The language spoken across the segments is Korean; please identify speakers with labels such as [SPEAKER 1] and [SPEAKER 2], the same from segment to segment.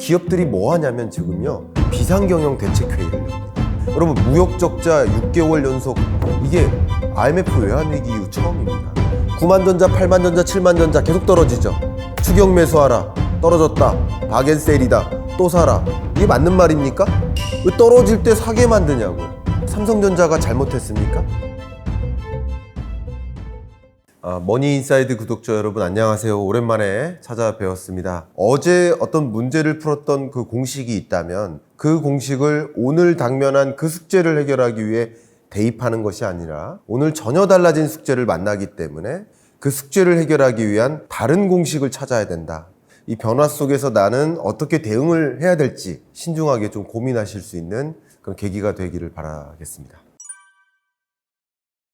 [SPEAKER 1] 기업들이 뭐 하냐면 지금요, 비상경영 대책회의를 엽니다. 여러분, 무역적자 6개월 연속, 이게 IMF 외환위기 이후 처음입니다. 9만전자, 8만전자, 7만전자 계속 떨어지죠. 추격 매수하라, 떨어졌다, 바겐세일이다, 또 사라. 이게 맞는 말입니까? 왜 떨어질 때 사게 만드냐고요. 삼성전자가 잘못했습니까? 머니인사이드 구독자 여러분, 안녕하세요. 오랜만에 찾아뵈었습니다. 어제 어떤 문제를 풀었던 그 공식이 있다면 그 공식을 오늘 당면한 그 숙제를 해결하기 위해 대입하는 것이 아니라 오늘 전혀 달라진 숙제를 만나기 때문에 그 숙제를 해결하기 위한 다른 공식을 찾아야 된다. 이 변화 속에서 나는 어떻게 대응을 해야 될지 신중하게 좀 고민하실 수 있는 그런 계기가 되기를 바라겠습니다.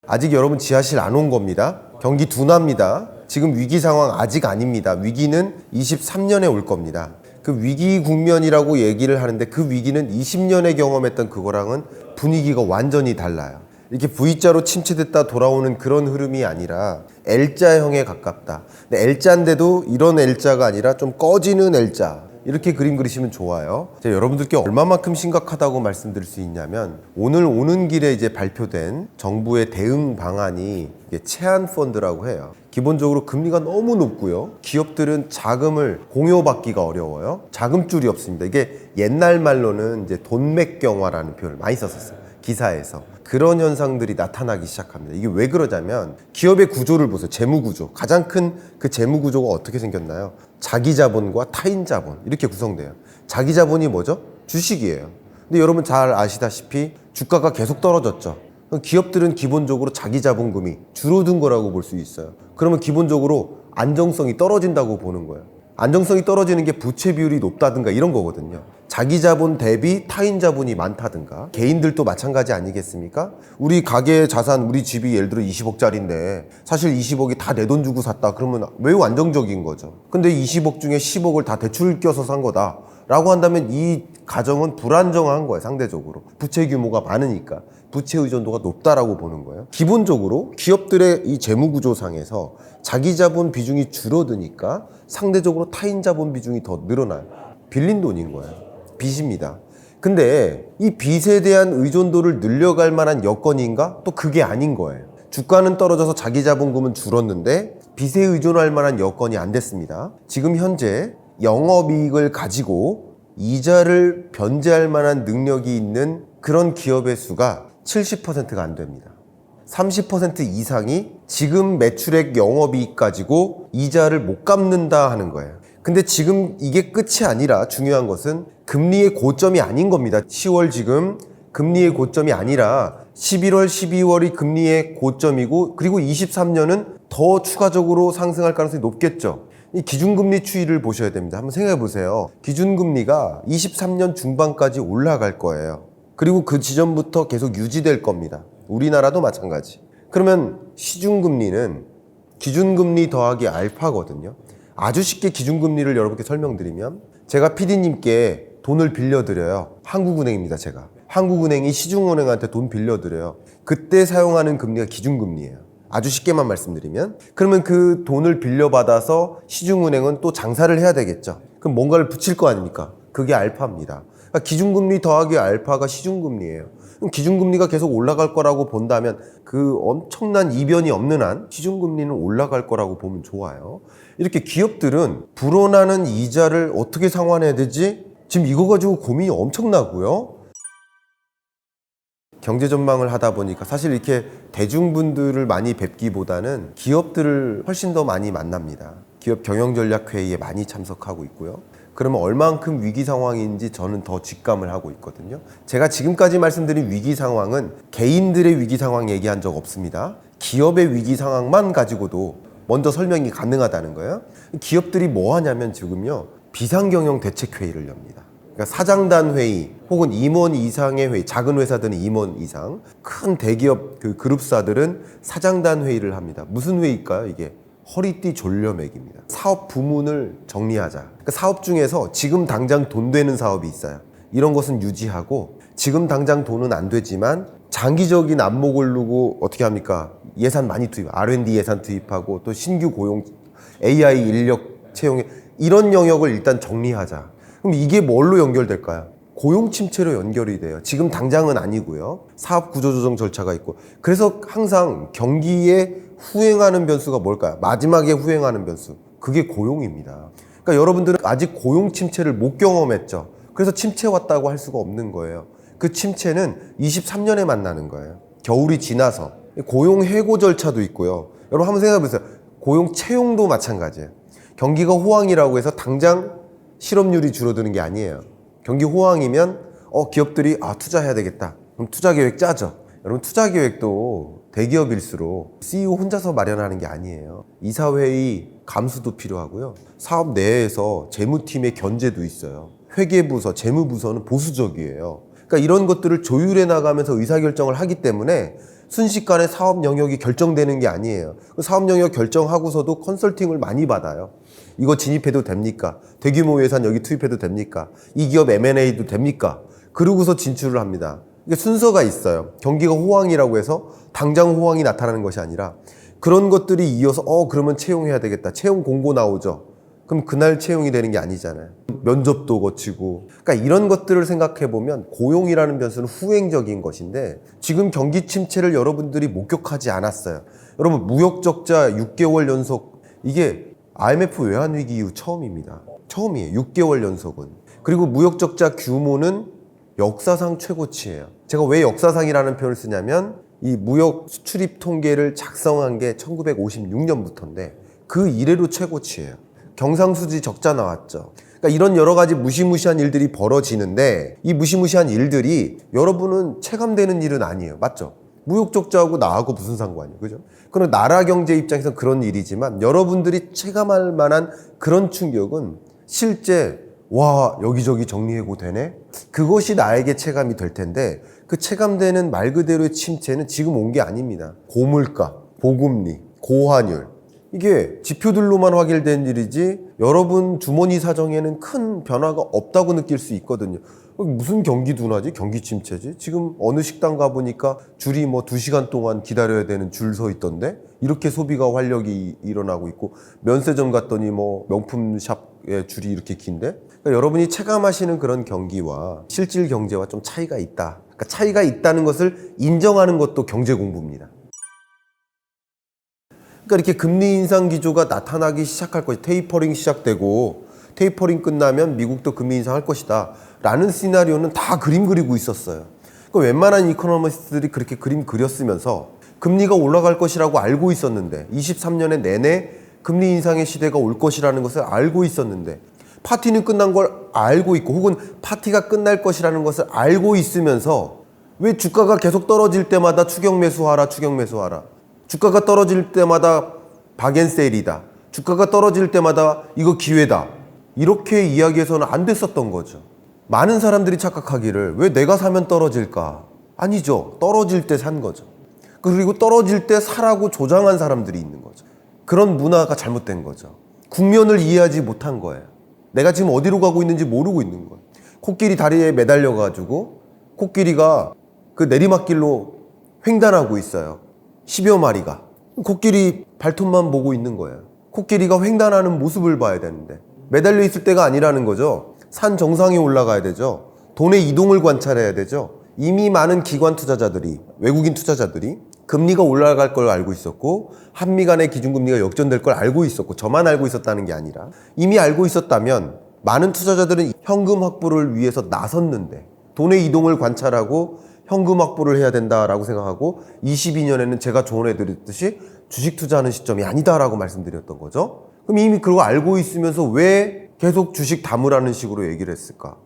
[SPEAKER 1] 아직 여러분 지하실 안 온 겁니다. 경기 둔화입니다. 지금 위기 상황 아직 아닙니다. 위기는 23년에 올 겁니다. 그 위기 국면이라고 얘기를 하는데 그 위기는 20년에 경험했던 그거랑은 분위기가 완전히 달라요. 이렇게 V자로 침체됐다 돌아오는 그런 흐름이 아니라 L자형에 가깝다. 근데 L자인데도 이런 L자가 아니라 좀 꺼지는 L자. 이렇게 그림 그리시면 좋아요. 제가 여러분들께 얼마만큼 심각하다고 말씀드릴 수 있냐면 오늘 오는 길에 이제 발표된 정부의 대응 방안이 체한 펀드라고 해요. 기본적으로 금리가 너무 높고요. 기업들은 자금을 공여받기가 어려워요. 자금줄이 없습니다. 이게 옛날 말로는 이제 돈맥경화라는 표현을 많이 썼었어요. 기사에서. 그런 현상들이 나타나기 시작합니다. 이게 왜 그러냐면 기업의 구조를 보세요. 재무 구조. 가장 큰 그 재무 구조가 어떻게 생겼나요? 자기 자본과 타인 자본 이렇게 구성돼요. 자기 자본이 뭐죠? 주식이에요. 근데 여러분 잘 아시다시피 주가가 계속 떨어졌죠. 기업들은 기본적으로 자기 자본금이 줄어든 거라고 볼 수 있어요. 그러면 기본적으로 안정성이 떨어진다고 보는 거예요. 안정성이 떨어지는 게 부채 비율이 높다든가 이런 거거든요. 자기 자본 대비 타인 자본이 많다든가. 개인들도 마찬가지 아니겠습니까? 우리 가계 자산, 우리 집이 예를 들어 20억짜리인데 사실 20억이 다 내 돈 주고 샀다 그러면 매우 안정적인 거죠. 근데 20억 중에 10억을 다 대출 껴서 산 거다 라고 한다면 이 가정은 불안정한 거예요. 상대적으로 부채 규모가 많으니까 부채 의존도가 높다라고 보는 거예요. 기본적으로 기업들의 이 재무 구조상에서 자기 자본 비중이 줄어드니까 상대적으로 타인 자본 비중이 더 늘어나요. 빌린 돈인 거예요. 빚입니다. 근데 이 빚에 대한 의존도를 늘려갈 만한 여건인가? 또 그게 아닌 거예요. 주가는 떨어져서 자기 자본금은 줄었는데 빚에 의존할 만한 여건이 안 됐습니다. 지금 현재 영업이익을 가지고 이자를 변제할 만한 능력이 있는 그런 기업의 수가 70%가 안 됩니다. 30% 이상이 지금 매출액 영업이익 가지고 이자를 못 갚는다 하는 거예요. 근데 지금 이게 끝이 아니라 중요한 것은 금리의 고점이 아닌 겁니다. 10월 지금 금리의 고점이 아니라 11월, 12월이 금리의 고점이고 그리고 23년은 더 추가적으로 상승할 가능성이 높겠죠. 이 기준금리 추이를 보셔야 됩니다. 한번 생각해 보세요. 기준금리가 23년 중반까지 올라갈 거예요. 그리고 그 지점부터 계속 유지될 겁니다. 우리나라도 마찬가지. 그러면 시중금리는 기준금리 더하기 알파거든요. 아주 쉽게 기준금리를 여러분께 설명드리면 제가 PD님께 돈을 빌려드려요. 한국은행입니다. 제가 한국은행이 시중은행한테 돈 빌려드려요. 그때 사용하는 금리가 기준금리예요. 아주 쉽게만 말씀드리면 그러면 그 돈을 빌려받아서 시중은행은 또 장사를 해야 되겠죠. 그럼 뭔가를 붙일 거 아닙니까? 그게 알파입니다. 그러니까 기준금리 더하기 알파가 시중금리예요. 그럼 기준금리가 계속 올라갈 거라고 본다면 그 엄청난 이변이 없는 한 시중금리는 올라갈 거라고 보면 좋아요. 이렇게 기업들은 불어나는 이자를 어떻게 상환해야 되지? 지금 이거 가지고 고민이 엄청나고요. 경제 전망을 하다 보니까 사실 이렇게 대중분들을 많이 뵙기보다는 기업들을 훨씬 더 많이 만납니다. 기업 경영전략회의에 많이 참석하고 있고요. 그러면 얼만큼 위기 상황인지 저는 더 직감을 하고 있거든요. 제가 지금까지 말씀드린 위기 상황은 개인들의 위기 상황 얘기한 적 없습니다. 기업의 위기 상황만 가지고도 먼저 설명이 가능하다는 거예요. 기업들이 뭐 하냐면 지금요, 비상경영 대책회의를 엽니다. 그러니까 사장단 회의 혹은 임원 이상의 회의, 작은 회사들은 임원 이상, 큰 대기업 그 그룹사들은 사장단 회의를 합니다. 무슨 회의일까요? 이게 허리띠 졸려매기입니다. 사업 부문을 정리하자. 그러니까 사업 중에서 지금 당장 돈 되는 사업이 있어요. 이런 것은 유지하고 지금 당장 돈은 안 되지만 장기적인 안목을 두고 어떻게 합니까? 예산 많이 투입, R&D 예산 투입하고 또 신규 고용, AI 인력 채용에 이런 영역을 일단 정리하자. 그럼 이게 뭘로 연결될까요? 고용 침체로 연결이 돼요. 지금 당장은 아니고요. 사업 구조 조정 절차가 있고. 그래서 항상 경기에 후행하는 변수가 뭘까요? 마지막에 후행하는 변수. 그게 고용입니다. 그러니까 여러분들은 아직 고용 침체를 못 경험했죠. 그래서 침체 왔다고 할 수가 없는 거예요. 그 침체는 23년에 만나는 거예요. 겨울이 지나서. 고용 해고 절차도 있고요. 여러분 한번 생각해 보세요. 고용 채용도 마찬가지예요. 경기가 호황이라고 해서 당장 실업률이 줄어드는 게 아니에요. 경기 호황이면 기업들이 투자해야 되겠다. 그럼 투자 계획 짜죠. 여러분 투자 계획도 대기업일수록 CEO 혼자서 마련하는 게 아니에요. 이사회의 감수도 필요하고요. 사업 내에서 재무팀의 견제도 있어요. 회계부서, 재무부서는 보수적이에요. 그러니까 이런 것들을 조율해 나가면서 의사결정을 하기 때문에 순식간에 사업 영역이 결정되는 게 아니에요. 사업 영역 결정하고서도 컨설팅을 많이 받아요. 이거 진입해도 됩니까? 대규모 예산 여기 투입해도 됩니까? 이 기업 M&A도 됩니까? 그러고서 진출을 합니다. 이게 순서가 있어요. 경기가 호황이라고 해서 당장 호황이 나타나는 것이 아니라 그런 것들이 이어서 그러면 채용해야 되겠다. 채용 공고 나오죠. 그럼 그날 채용이 되는 게 아니잖아요. 면접도 거치고. 그러니까 이런 것들을 생각해 보면 고용이라는 변수는 후행적인 것인데 지금 경기 침체를 여러분들이 목격하지 않았어요. 여러분 무역 적자 6개월 연속 이게 IMF 외환위기 이후 처음입니다. 처음이에요. 6개월 연속은. 그리고 무역 적자 규모는 역사상 최고치예요. 제가 왜 역사상이라는 표현을 쓰냐면 이 무역 수출입 통계를 작성한 게 1956년부터인데 그 이래로 최고치예요. 경상수지 적자 나왔죠. 그러니까 이런 여러 가지 무시무시한 일들이 벌어지는데 이 무시무시한 일들이 여러분은 체감되는 일은 아니에요. 맞죠? 무역 적자하고 나하고 무슨 상관이에요. 그죠? 그럼 나라 경제 입장에서 그런 일이지만 여러분들이 체감할 만한 그런 충격은 실제 여기저기 정리해고 되네? 그것이 나에게 체감이 될 텐데 그 체감되는 말 그대로의 침체는 지금 온 게 아닙니다. 고물가, 고금리, 고환율 이게 지표들로만 확인된 일이지 여러분 주머니 사정에는 큰 변화가 없다고 느낄 수 있거든요. 무슨 경기 둔화지? 경기 침체지? 지금 어느 식당 가보니까 줄이 2시간 동안 기다려야 되는 줄 서 있던데? 이렇게 소비가 활력이 일어나고 있고 면세점 갔더니 명품 샵에 줄이 이렇게 긴데? 그러니까 여러분이 체감하시는 그런 경기와 실질 경제와 좀 차이가 있다. 그러니까 차이가 있다는 것을 인정하는 것도 경제 공부입니다. 그러니까 이렇게 금리 인상 기조가 나타나기 시작할 것이 테이퍼링 시작되고 테이퍼링 끝나면 미국도 금리 인상할 것이다 라는 시나리오는 다 그림 그리고 있었어요. 그러니까 웬만한 이코노미스트들이 그렇게 그림 그렸으면서 금리가 올라갈 것이라고 알고 있었는데 23년에 내내 금리 인상의 시대가 올 것이라는 것을 알고 있었는데 파티는 끝난 걸 알고 있고 혹은 파티가 끝날 것이라는 것을 알고 있으면서 왜 주가가 계속 떨어질 때마다 추격 매수하라 주가가 떨어질 때마다 박앤세일이다. 주가가 떨어질 때마다 이거 기회다. 이렇게 이야기해서는 안 됐었던 거죠. 많은 사람들이 착각하기를 왜 내가 사면 떨어질까? 아니죠. 떨어질 때 산 거죠. 그리고 떨어질 때 사라고 조장한 사람들이 있는 거죠. 그런 문화가 잘못된 거죠. 국면을 이해하지 못한 거예요. 내가 지금 어디로 가고 있는지 모르고 있는 거예요. 코끼리 다리에 매달려가지고 코끼리가 그 내리막길로 횡단하고 있어요. 10여 마리가. 코끼리 발톱만 보고 있는 거예요. 코끼리가 횡단하는 모습을 봐야 되는데 매달려 있을 때가 아니라는 거죠. 산 정상에 올라가야 되죠. 돈의 이동을 관찰해야 되죠. 이미 많은 기관 투자자들이, 외국인 투자자들이 금리가 올라갈 걸 알고 있었고 한미 간의 기준금리가 역전될 걸 알고 있었고 저만 알고 있었다는 게 아니라 이미 알고 있었다면 많은 투자자들은 현금 확보를 위해서 나섰는데 돈의 이동을 관찰하고 현금 확보를 해야 된다라고 생각하고 22년에는 제가 조언해드렸듯이 주식 투자하는 시점이 아니다라고 말씀드렸던 거죠. 그럼 이미 그거 알고 있으면서 왜 계속 주식 담으라는 식으로 얘기를 했을까?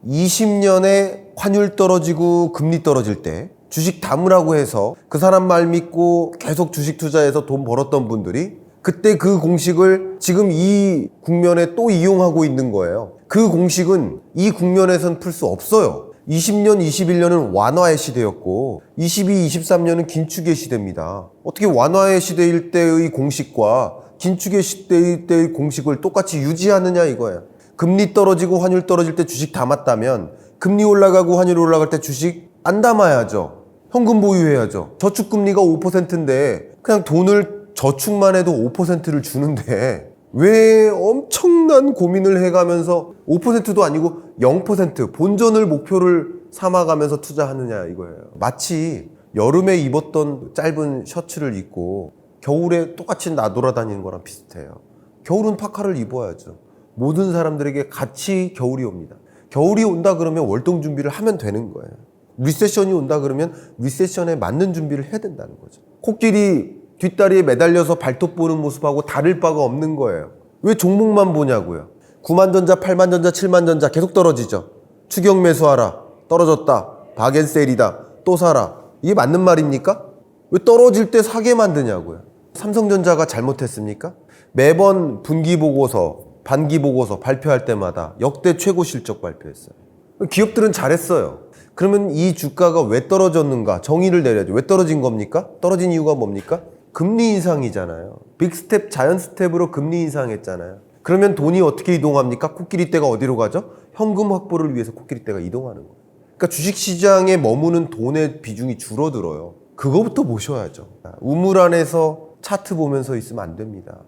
[SPEAKER 1] 20년에 환율 떨어지고 금리 떨어질 때 주식 담으라고 해서 그 사람 말 믿고 계속 주식 투자해서 돈 벌었던 분들이 그때 그 공식을 지금 이 국면에 또 이용하고 있는 거예요. 그 공식은 이 국면에선 풀 수 없어요. 20년, 21년은 완화의 시대였고 22, 23년은 긴축의 시대입니다. 어떻게 완화의 시대일 때의 공식과 긴축의 시대일 때의 공식을 똑같이 유지하느냐 이거예요. 금리 떨어지고 환율 떨어질 때 주식 담았다면 금리 올라가고 환율 올라갈 때 주식 안 담아야죠. 현금 보유해야죠. 저축금리가 5%인데 그냥 돈을 저축만 해도 5%를 주는데 왜 엄청난 고민을 해가면서 5%도 아니고 0% 본전을 목표를 삼아가면서 투자하느냐 이거예요. 마치 여름에 입었던 짧은 셔츠를 입고 겨울에 똑같이 나돌아다니는 거랑 비슷해요. 겨울은 파카를 입어야죠. 모든 사람들에게 같이 겨울이 옵니다. 겨울이 온다 그러면 월동 준비를 하면 되는 거예요. 리세션이 온다 그러면 리세션에 맞는 준비를 해야 된다는 거죠. 코끼리 뒷다리에 매달려서 발톱 보는 모습하고 다를 바가 없는 거예요. 왜 종목만 보냐고요. 9만전자, 8만전자, 7만전자 계속 떨어지죠. 추격 매수하라. 떨어졌다. 박앤셀이다. 또 사라. 이게 맞는 말입니까? 왜 떨어질 때 사게 만드냐고요. 삼성전자가 잘못했습니까? 매번 분기 보고서, 반기 보고서 발표할 때마다 역대 최고 실적 발표했어요. 기업들은 잘했어요. 그러면 이 주가가 왜 떨어졌는가? 정의를 내려야죠. 왜 떨어진 겁니까? 떨어진 이유가 뭡니까? 금리 인상이잖아요. 빅스텝, 자이언트 스텝으로 금리 인상했잖아요. 그러면 돈이 어떻게 이동합니까? 코끼리떼가 어디로 가죠? 현금 확보를 위해서 코끼리떼가 이동하는 거예요. 그러니까 주식시장에 머무는 돈의 비중이 줄어들어요. 그거부터 보셔야죠. 우물 안에서 차트 보면서 있으면 안 됩니다.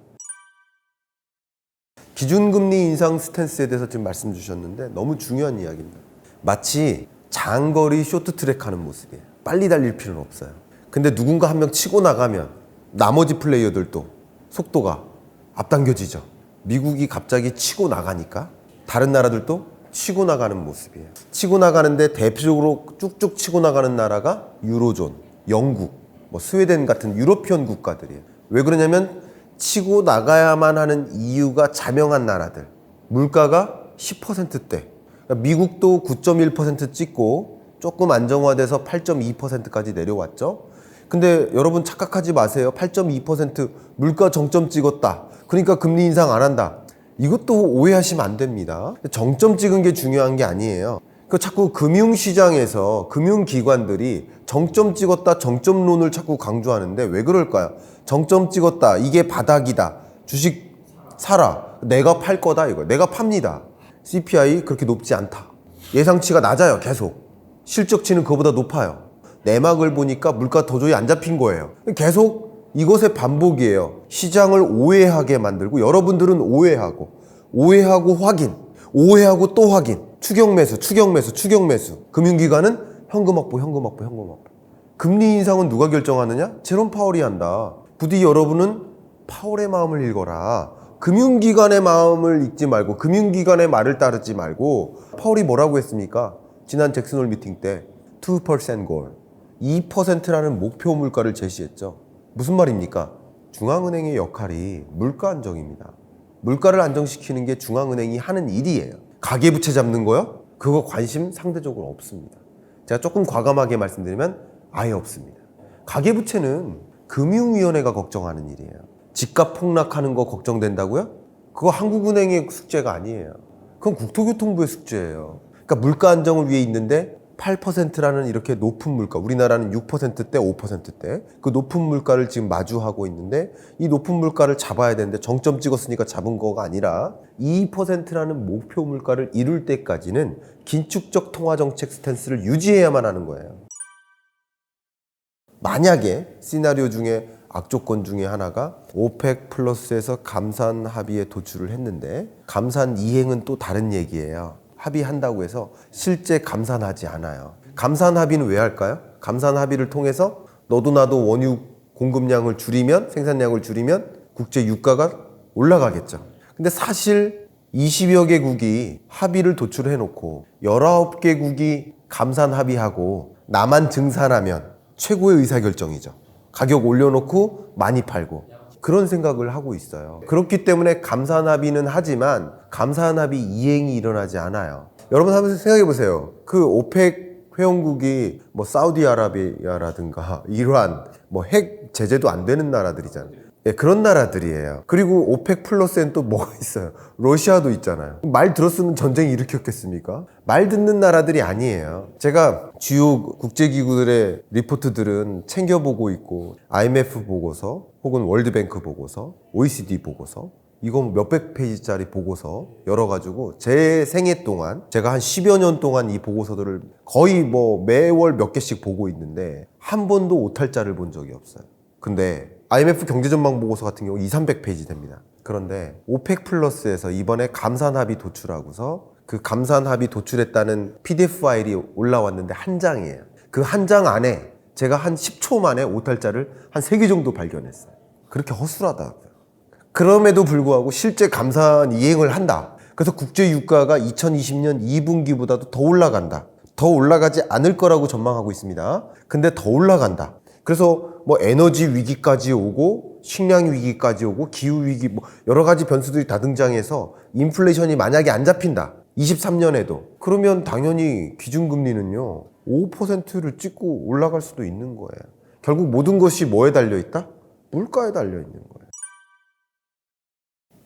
[SPEAKER 1] 기준금리 인상 스탠스에 대해서 지금 말씀 주셨는데 너무 중요한 이야기입니다. 마치 장거리 쇼트트랙 하는 모습이에요. 빨리 달릴 필요는 없어요. 근데 누군가 한 명 치고 나가면 나머지 플레이어들도 속도가 앞당겨지죠. 미국이 갑자기 치고 나가니까 다른 나라들도 치고 나가는 모습이에요. 치고 나가는데 대표적으로 쭉쭉 치고 나가는 나라가 유로존, 영국, 스웨덴 같은 유러피언 국가들이에요. 왜 그러냐면 치고 나가야만 하는 이유가 자명한 나라들. 물가가 10%대. 그러니까 미국도 9.1% 찍고 조금 안정화돼서 8.2%까지 내려왔죠. 근데 여러분 착각하지 마세요. 8.2% 물가 정점 찍었다. 그러니까 금리 인상 안 한다. 이것도 오해하시면 안 됩니다. 정점 찍은 게 중요한 게 아니에요. 자꾸 금융시장에서 금융기관들이 정점 찍었다, 정점론을 자꾸 강조하는데 왜 그럴까요? 정점 찍었다, 이게 바닥이다, 주식 사라, 내가 팔 거다 이거. 내가 팝니다. CPI 그렇게 높지 않다. 예상치가 낮아요. 계속. 실적치는 그거보다 높아요. 내막을 보니까 물가 도저히 안 잡힌 거예요. 계속 이것의 반복이에요. 시장을 오해하게 만들고 여러분들은 오해하고 확인, 오해하고 또 확인. 추격 매수. 금융기관은 현금 확보. 금리 인상은 누가 결정하느냐? 제롬 파월이 한다. 부디 여러분은 파월의 마음을 읽어라. 금융기관의 마음을 읽지 말고 금융기관의 말을 따르지 말고. 파월이 뭐라고 했습니까? 지난 잭슨홀 미팅 때 2% goal, 2%라는 목표 물가를 제시했죠. 무슨 말입니까? 중앙은행의 역할이 물가 안정입니다. 물가를 안정시키는 게 중앙은행이 하는 일이에요. 가계부채 잡는 거요? 그거 관심 상대적으로 없습니다. 제가 조금 과감하게 말씀드리면 아예 없습니다. 가계부채는 금융위원회가 걱정하는 일이에요. 집값 폭락하는 거 걱정된다고요? 그거 한국은행의 숙제가 아니에요. 그건 국토교통부의 숙제예요. 그러니까 물가 안정을 위해 있는데 8%라는 이렇게 높은 물가, 우리나라는 6%대, 5%대 그 높은 물가를 지금 마주하고 있는데 이 높은 물가를 잡아야 되는데 정점 찍었으니까 잡은 거가 아니라 2%라는 목표 물가를 이룰 때까지는 긴축적 통화정책 스탠스를 유지해야만 하는 거예요. 만약에 시나리오 중에 악조건 중에 하나가 오펙 플러스에서 감산 합의에 도출을 했는데 감산 이행은 또 다른 얘기예요. 합의한다고 해서 실제 감산하지 않아요. 감산 합의는 왜 할까요? 감산 합의를 통해서 너도 나도 원유 공급량을 줄이면, 생산량을 줄이면 국제 유가가 올라가겠죠. 근데 사실 20여 개국이 합의를 도출해 놓고 19개국이 감산 합의하고 나만 증산하면 최고의 의사결정이죠. 가격 올려놓고 많이 팔고 그런 생각을 하고 있어요. 그렇기 때문에 감산 합의는 하지만 감산 합의 이행이 일어나지 않아요. 여러분 한번 생각해 보세요. 그 오펙 회원국이 사우디아라비아라든가 이란 핵 제재도 안 되는 나라들이잖아요. 예, 그런 나라들이에요. 그리고 오펙 플러스엔 또 뭐가 있어요? 러시아도 있잖아요. 말 들었으면 전쟁 일으켰겠습니까? 말 듣는 나라들이 아니에요. 제가 주요 국제기구들의 리포트들은 챙겨보고 있고 IMF 보고서 혹은 월드뱅크 보고서, OECD 보고서 이거 몇백 페이지짜리 보고서 열어가지고 제 생애 동안 제가 한 10여 년 동안 이 보고서들을 거의 매월 몇 개씩 보고 있는데 한 번도 오탈자를 본 적이 없어요. 근데 IMF 경제전망 보고서 같은 경우 200~300페이지 됩니다. 그런데 오펙 플러스에서 이번에 감산 합의 도출하고서 그 감산 합의 도출했다는 PDF 파일이 올라왔는데 한 장이에요. 그 한 장 안에 제가 한 10초 만에 오탈자를 한 3개 정도 발견했어요. 그렇게 허술하다고요. 그럼에도 불구하고 실제 감산 이행을 한다. 그래서 국제 유가가 2020년 2분기보다도 더 올라간다. 더 올라가지 않을 거라고 전망하고 있습니다. 근데 더 올라간다. 그래서 뭐 에너지 위기까지 오고 식량 위기까지 오고 기후 위기 뭐 여러 가지 변수들이 다 등장해서 인플레이션이 만약에 안 잡힌다. 23년에도 그러면 당연히 기준금리는요 5%를 찍고 올라갈 수도 있는 거예요. 결국 모든 것이 뭐에 달려 있다? 물가에 달려 있는 거예요.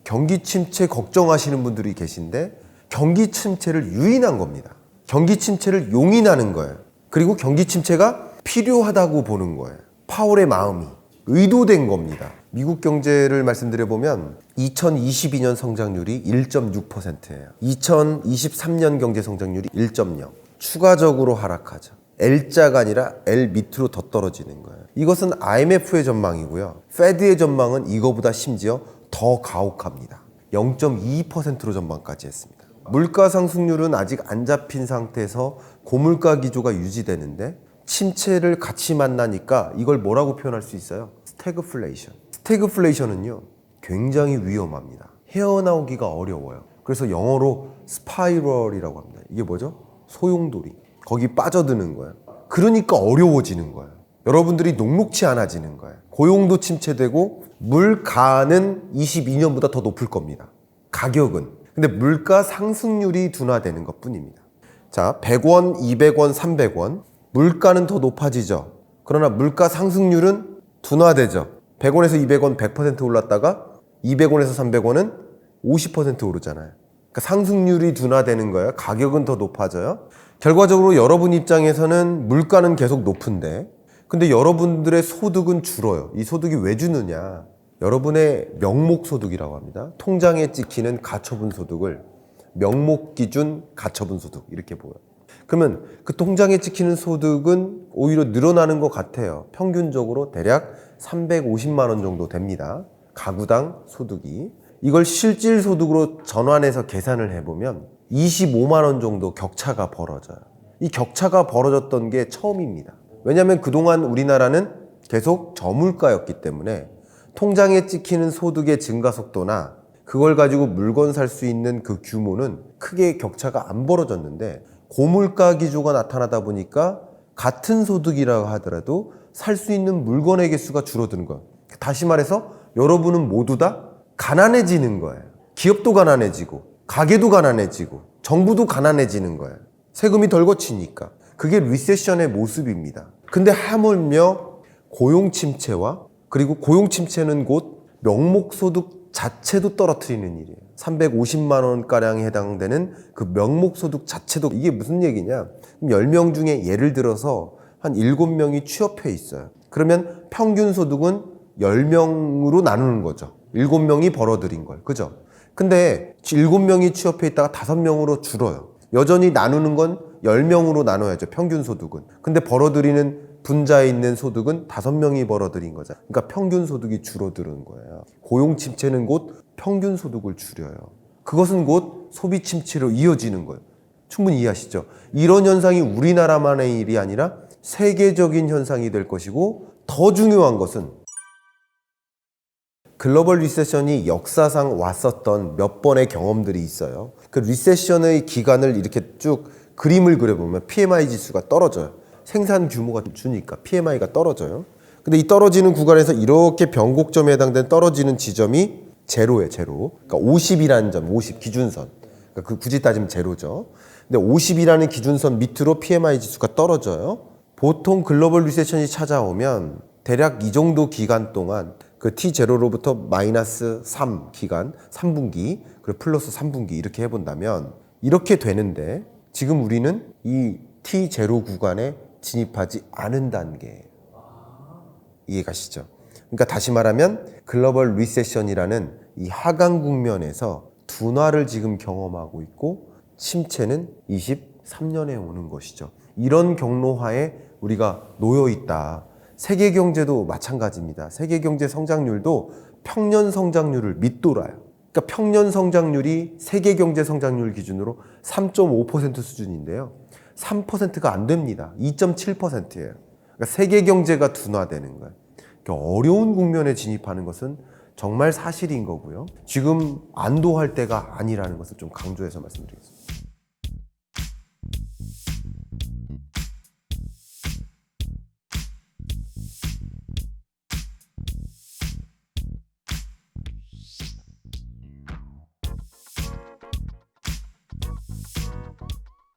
[SPEAKER 1] 경기 침체 걱정하시는 분들이 계신데 경기 침체를 유인한 겁니다. 경기 침체를 용인하는 거예요. 그리고 경기 침체가 필요하다고 보는 거예요. 파월의 마음이 의도된 겁니다. 미국 경제를 말씀드려보면 2022년 성장률이 1.6%예요. 2023년 경제 성장률이 1.0. 추가적으로 하락하죠. L자가 아니라 L 밑으로 더 떨어지는 거예요. 이것은 IMF의 전망이고요. 페드의 전망은 이거보다 심지어 더 가혹합니다. 0.2%로 전망까지 했습니다. 물가 상승률은 아직 안 잡힌 상태에서 고물가 기조가 유지되는데 침체를 같이 만나니까 이걸 뭐라고 표현할 수 있어요? 스태그플레이션. 스태그플레이션은요 굉장히 위험합니다. 헤어나오기가 어려워요. 그래서 영어로 스파이럴이라고 합니다. 이게 뭐죠? 소용돌이. 거기 빠져드는 거예요. 그러니까 어려워지는 거예요. 여러분들이 녹록치 않아지는 거예요. 고용도 침체되고 물가는 22년보다 더 높을 겁니다. 가격은. 근데 물가 상승률이 둔화되는 것 뿐입니다. 자, 100원, 200원, 300원. 물가는 더 높아지죠. 그러나 물가 상승률은 둔화되죠. 100원에서 200원 100% 올랐다가 200원에서 300원은 50% 오르잖아요. 그러니까 상승률이 둔화되는 거예요. 가격은 더 높아져요. 결과적으로 여러분 입장에서는 물가는 계속 높은데 근데 여러분들의 소득은 줄어요. 이 소득이 왜 주느냐? 여러분의 명목소득이라고 합니다. 통장에 찍히는 가처분 소득을 명목기준 가처분 소득 이렇게 보여요. 그러면 그 통장에 찍히는 소득은 오히려 늘어나는 것 같아요. 평균적으로 대략 350만 원 정도 됩니다. 가구당 소득이. 이걸 실질 소득으로 전환해서 계산을 해보면 25만 원 정도 격차가 벌어져요. 이 격차가 벌어졌던 게 처음입니다. 왜냐하면 그동안 우리나라는 계속 저물가였기 때문에 통장에 찍히는 소득의 증가 속도나 그걸 가지고 물건 살 수 있는 그 규모는 크게 격차가 안 벌어졌는데 고물가 기조가 나타나다 보니까 같은 소득이라고 하더라도 살 수 있는 물건의 개수가 줄어드는 거예요. 다시 말해서 여러분은 모두 다 가난해지는 거예요. 기업도 가난해지고 가게도 가난해지고 정부도 가난해지는 거예요. 세금이 덜 거치니까. 그게 리세션의 모습입니다. 근데 하물며 고용 침체와 그리고 고용 침체는 곧 명목소득 자체도 떨어뜨리는 일이에요. 350만 원가량에 해당되는 그 명목소득 자체도 이게 무슨 얘기냐? 10명 중에 예를 들어서 한 7명이 취업해 있어요. 그러면 평균 소득은 10명으로 나누는 거죠. 7명이 벌어들인 걸. 그죠? 근데 7명이 취업해 있다가 5명으로 줄어요. 여전히 나누는 건 10명으로 나눠야죠. 평균 소득은. 근데 벌어들이는 분자에 있는 소득은 5명이 벌어들인 거죠. 그러니까 평균 소득이 줄어드는 거예요. 고용 침체는 곧 평균 소득을 줄여요. 그것은 곧 소비 침체로 이어지는 거예요. 충분히 이해하시죠? 이런 현상이 우리나라만의 일이 아니라 세계적인 현상이 될 것이고 더 중요한 것은 글로벌 리세션이 역사상 왔었던 몇 번의 경험들이 있어요. 그 리세션의 기간을 이렇게 쭉 그림을 그려보면 PMI 지수가 떨어져요. 생산 규모가 주니까 PMI가 떨어져요. 근데 이 떨어지는 구간에서 이렇게 변곡점에 해당되는 떨어지는 지점이 제로예요, 제로. 그러니까 50이라는 점, 50 기준선. 그러니까 그 굳이 따지면 제로죠. 근데 50이라는 기준선 밑으로 PMI 지수가 떨어져요. 보통 글로벌 리세션이 찾아오면 대략 이 정도 기간 동안 그 T0로부터 마이너스 3 기간, 3분기, 그리고 플러스 3분기 이렇게 해본다면 이렇게 되는데 지금 우리는 이 T0 구간에 진입하지 않은 단계예요. 이해가시죠? 그러니까 다시 말하면 글로벌 리세션이라는 이 하강 국면에서 둔화를 지금 경험하고 있고 침체는 23년에 오는 것이죠. 이런 경로하에 우리가 놓여 있다. 세계 경제도 마찬가지입니다. 세계 경제 성장률도 평년 성장률을 밑돌아요. 그러니까 평년 성장률이 세계 경제 성장률 기준으로 3.5% 수준인데요. 3%가 안 됩니다. 2.7%예요. 그러니까 세계 경제가 둔화되는 거예요. 그러니까 어려운 국면에 진입하는 것은 정말 사실인 거고요. 지금 안도할 때가 아니라는 것을 좀 강조해서 말씀드리겠습니다.